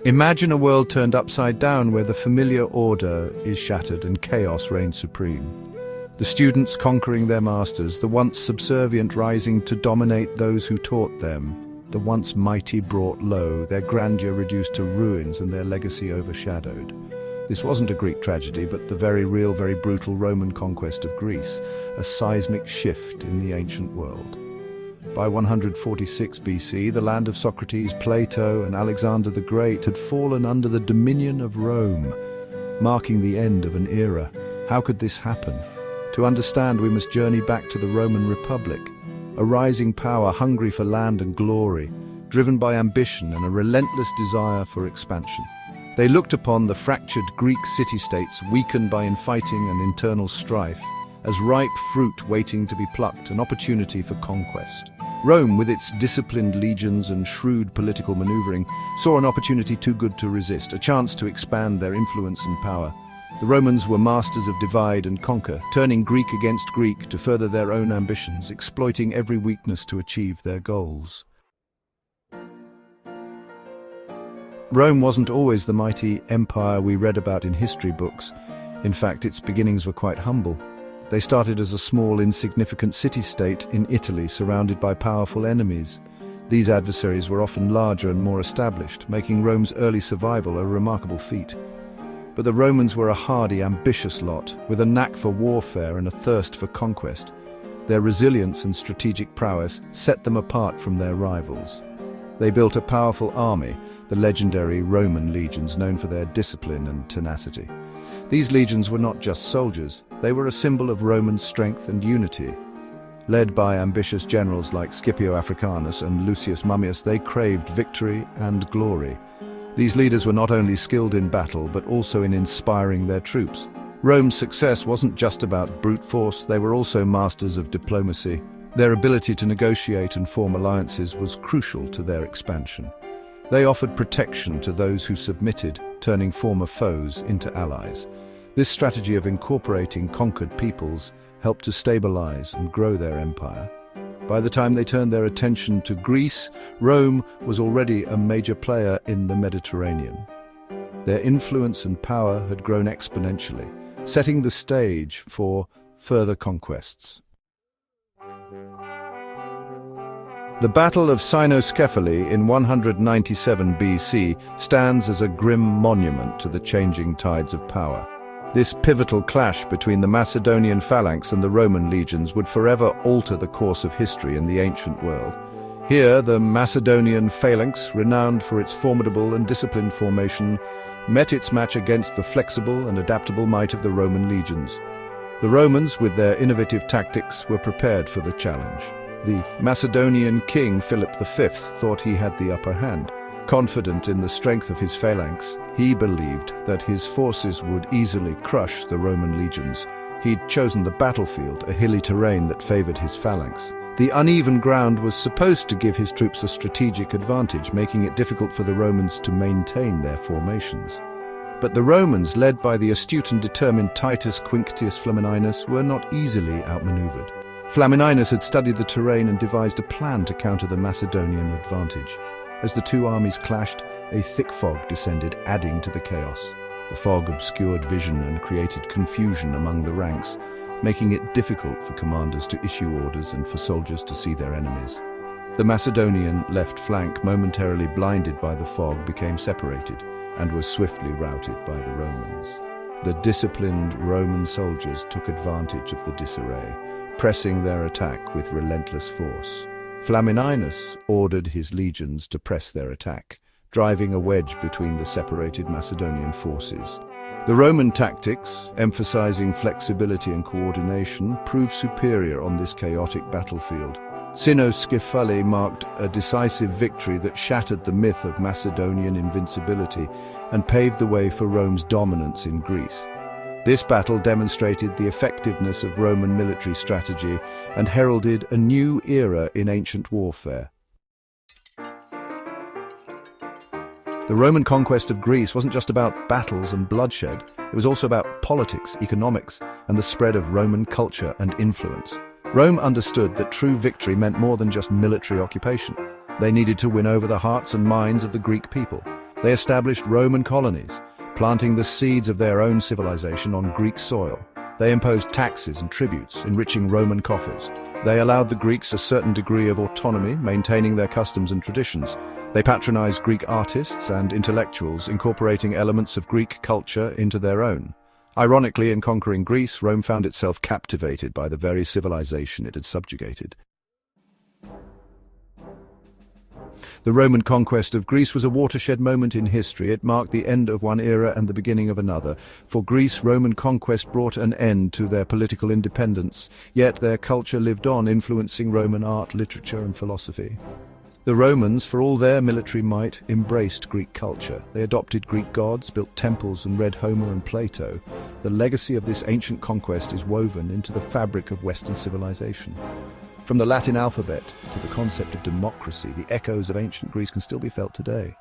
Imagine a world turned upside down where the familiar order is shattered and chaos reigns supreme. The students conquering their masters, the once subservient rising to dominate those who taught them, the once mighty brought low, their grandeur reduced to ruins and their legacy overshadowed. This wasn't a Greek tragedy, but the very real, very brutal Roman conquest of Greece, a seismic shift in the ancient world. By 146 BC, the land of Socrates, Plato, and Alexander the Great had fallen under the dominion of Rome, marking the end of an era. How could this happen? To understand, we must journey back to the Roman Republic, a rising power hungry for land and glory, driven by ambition and a relentless desire for expansion. They looked upon the fractured Greek city-states, weakened by infighting and internal strife, as ripe fruit waiting to be plucked, an opportunity for conquest. Rome, with its disciplined legions and shrewd political maneuvering, saw an opportunity too good to resist, a chance to expand their influence and power. The Romans were masters of divide and conquer, turning Greek against Greek to further their own ambitions, exploiting every weakness to achieve their goals. Rome wasn't always the mighty empire we read about in history books. In fact, its beginnings were quite humble. They started as a small, insignificant city-state in Italy, surrounded by powerful enemies. These adversaries were often larger and more established, making Rome's early survival a remarkable feat. But the Romans were a hardy, ambitious lot, with a knack for warfare and a thirst for conquest. Their resilience and strategic prowess set them apart from their rivals. They built a powerful army, the legendary Roman legions, known for their discipline and tenacity. These legions were not just soldiers, they were a symbol of Roman strength and unity. Led by ambitious generals like Scipio Africanus and Lucius Mummius, they craved victory and glory. These leaders were not only skilled in battle, but also in inspiring their troops. Rome's success wasn't just about brute force, they were also masters of diplomacy. Their ability to negotiate and form alliances was crucial to their expansion. They offered protection to those who submitted, turning former foes into allies. This strategy of incorporating conquered peoples helped to stabilize and grow their empire. By the time they turned their attention to Greece, Rome was already a major player in the Mediterranean. Their influence and power had grown exponentially, setting the stage for further conquests. The Battle of Cynoscephalae in 197 BC stands as a grim monument to the changing tides of power. This pivotal clash between the Macedonian phalanx and the Roman legions would forever alter the course of history in the ancient world. Here, the Macedonian phalanx, renowned for its formidable and disciplined formation, met its match against the flexible and adaptable might of the Roman legions. The Romans, with their innovative tactics, were prepared for the challenge. The Macedonian king Philip V thought he had the upper hand. Confident in the strength of his phalanx, he believed that his forces would easily crush the Roman legions. He'd chosen the battlefield, a hilly terrain that favored his phalanx. The uneven ground was supposed to give his troops a strategic advantage, making it difficult for the Romans to maintain their formations. But the Romans, led by the astute and determined Titus Quinctius Flamininus, were not easily outmaneuvered. Flamininus had studied the terrain and devised a plan to counter the Macedonian advantage. As the two armies clashed, a thick fog descended, adding to the chaos. The fog obscured vision and created confusion among the ranks, making it difficult for commanders to issue orders and for soldiers to see their enemies. The Macedonian left flank, momentarily blinded by the fog, became separated and was swiftly routed by the Romans. The disciplined Roman soldiers took advantage of the disarray, pressing their attack with relentless force. Flamininus ordered his legions to press their attack, driving a wedge between the separated Macedonian forces. The Roman tactics, emphasizing flexibility and coordination, proved superior on this chaotic battlefield. Cynoscephalae marked a decisive victory that shattered the myth of Macedonian invincibility and paved the way for Rome's dominance in Greece. This battle demonstrated the effectiveness of Roman military strategy and heralded a new era in ancient warfare. The Roman conquest of Greece wasn't just about battles and bloodshed, it was also about politics, economics, and the spread of Roman culture and influence. Rome understood that true victory meant more than just military occupation. They needed to win over the hearts and minds of the Greek people. They established Roman colonies, planting the seeds of their own civilization on Greek soil. They imposed taxes and tributes, enriching Roman coffers. They allowed the Greeks a certain degree of autonomy, maintaining their customs and traditions. They patronized Greek artists and intellectuals, incorporating elements of Greek culture into their own. Ironically, in conquering Greece, Rome found itself captivated by the very civilization it had subjugated. The Roman conquest of Greece was a watershed moment in history. It marked the end of one era and the beginning of another. For Greece, Roman conquest brought an end to their political independence, yet their culture lived on, influencing Roman art, literature, and philosophy. The Romans, for all their military might, embraced Greek culture. They adopted Greek gods, built temples, and read Homer and Plato. The legacy of this ancient conquest is woven into the fabric of Western civilization. From the Latin alphabet to the concept of democracy, the echoes of ancient Greece can still be felt today.